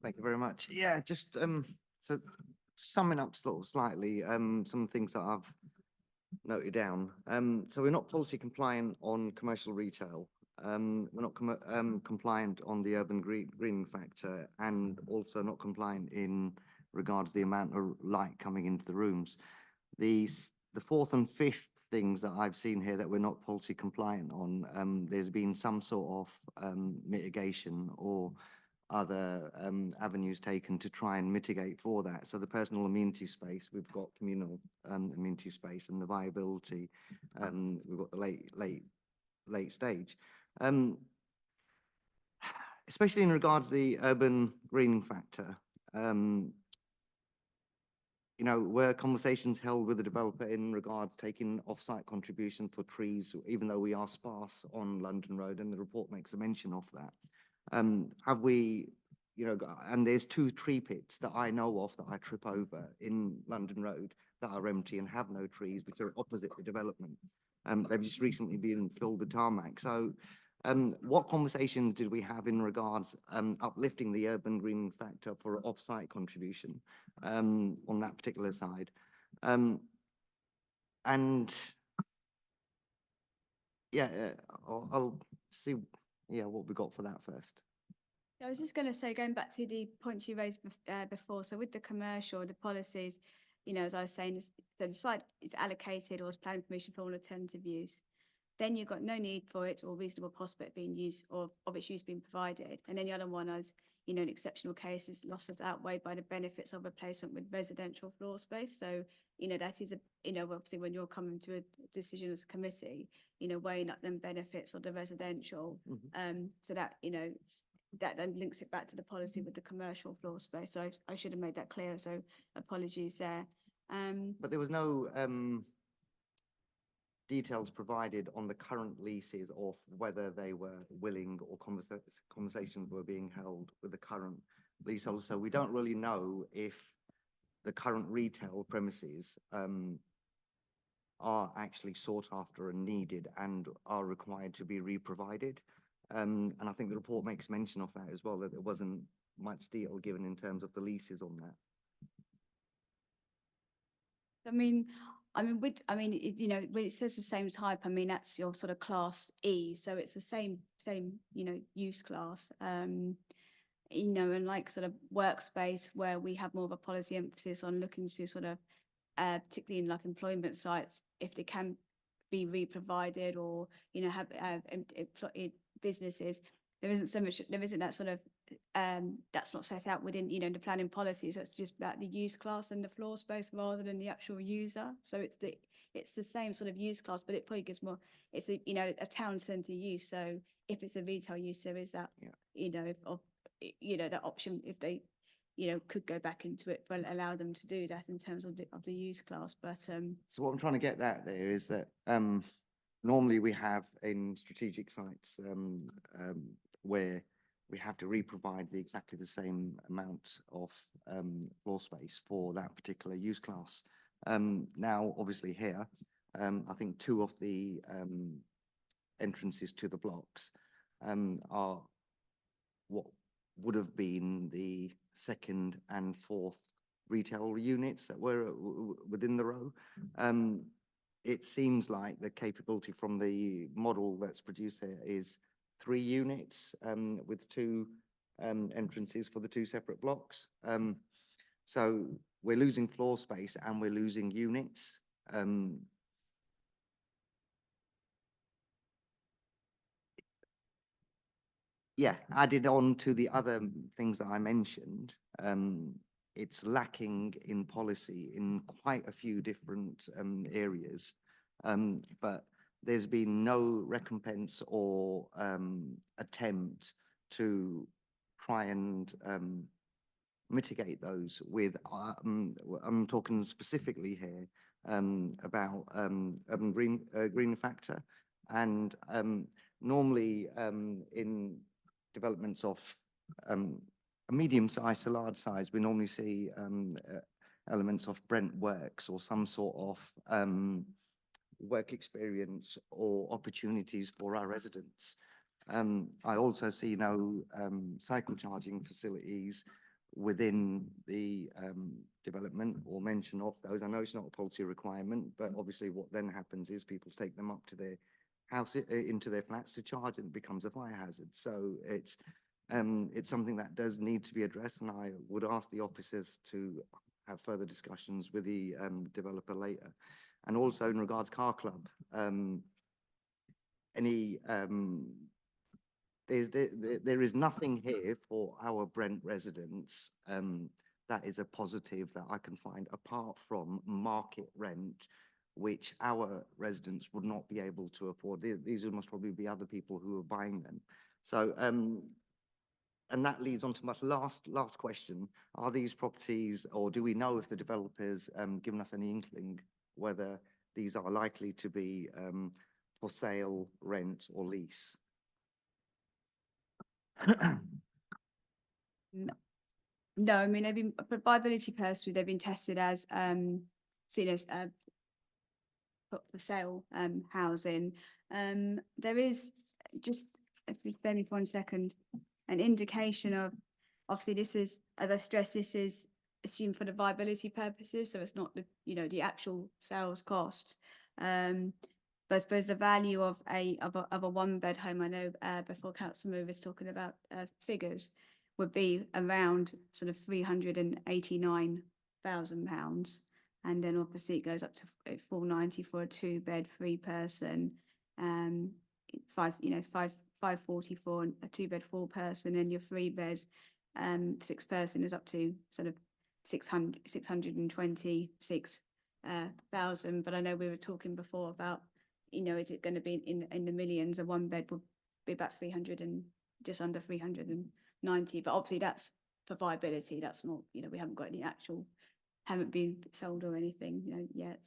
Thank you very much. Yeah, just so summing up slightly, some things that I've noted down. So we're not policy compliant on commercial retail. We're not compliant on the urban greening factor, and also not compliant in regards to the amount of light coming into the rooms. The fourth and fifth things that I've seen here that we're not policy compliant on, there's been some sort of mitigation or other avenues taken to try and mitigate for that. So the personal amenity space, we've got communal amenity space, and the viability, we've got the late stage. Especially in regards to the urban greening factor, you know, were conversations held with the developer in regards taking off-site contribution for trees, even though we are sparse on London Road, and the report makes a mention of that. Have we, you know, and there's 2 tree pits that I know of that I trip over in London Road that are empty and have no trees, which are opposite the development. They've just recently been filled with tarmac. So what conversations did we have in regards uplifting the urban greening factor for off-site contribution on that particular side? And yeah, I'll see what we got for that first. I was just going to say, going back to the points you raised before, so with the commercial, the policies, you know, as I was saying, so the site is allocated or is planning permission for an alternative use. Then you've got no need for it or reasonable prospect being used or of its use being provided. And then the other one is, you know, in exceptional cases, losses outweighed by the benefits of replacement with residential floor space. So, you know, that is you know, obviously when you're coming to a decision as a committee, you know, weighing up them benefits of the residential. So that, you know, that then links it back to the policy with the commercial floor space. So I should have made that clear. So apologies there. But there was no details provided on the current leases of whether they were willing or conversations were being held with the current leaseholders. So we don't really know if the current retail premises are actually sought after and needed and are required to be re-provided. And I think the report makes mention of that as well, that there wasn't much detail given in terms of the leases on that. You know, when it says the same type, I mean, that's your sort of class E. So it's the same, you know, use class. You know, and like sort of workspace where we have more of a policy emphasis on looking to sort of, particularly in like employment sites, if they can be re-provided or, you know, have businesses, there isn't that sort of, that's not set out within, you know, the planning policy. So it's just about the use class and the floor space rather than the actual user. So it's the same sort of use class, but it probably gives more, it's a, you know, a town centre use. So if it's a retail use, there is that, you know, you know, that option if they, you know, could go back into it, but allow them to do that in terms of the use class. But so what I'm trying to get at there is that normally we have in strategic sites where we have to re-provide exactly the same amount of floor space for that particular use class. Now, obviously here, I think 2 of the entrances to the blocks are what would have been the 2nd and 4th retail units that were within the row. It seems like the capability from the model that's produced here is 3 units with 2 entrances for the 2 separate blocks. So we're losing floor space and we're losing units. Yeah, added on to the other things that I mentioned, it's lacking in policy in quite a few different areas, but there's been no recompense or attempt to try and mitigate those with, I'm talking specifically here about urban green factor, and normally in developments of a medium size to large size, we normally see elements of Brent works or some sort of work experience or opportunities for our residents. I also see no cycle charging facilities within the development or mention of those. I know it's not a policy requirement, but obviously what then happens is people take them up to their house, into their flats to charge, and it becomes a fire hazard. So it's something that does need to be addressed, and I would ask the officers to have further discussions with the developer later. And also in regards car club, there is nothing here for our Brent residents that is a positive that I can find apart from market rent, which our residents would not be able to afford. These must probably be other people who are buying them. So, and that leads on to my last question. Are these properties, or do we know if the developers given us any inkling whether these are likely to be for sale, rent, or lease? No, I mean, they've been, for viability purposes, they've been tested as seen as for sale housing. There is just, if you bear me for 1 second, an indication of, obviously this is, as I stress, this is assumed for the viability purposes, so it's not the, you know, the actual sales costs. But I suppose the value of a 1-bed home, I know before Councillor Moore was talking about figures, would be around sort of £389,000, and then obviously it goes up to 490 for a 2-bed 3-person, 540 for a 2-bed 4-person, and your 3-bed 6-person is up to sort of 626,000. But I know we were talking before about, you know, is it going to be in the millions? A 1-bed would be about 300 and just under 390, but obviously that's for viability. That's not, you know, we haven't got any actual, haven't been sold or anything, you know, yet.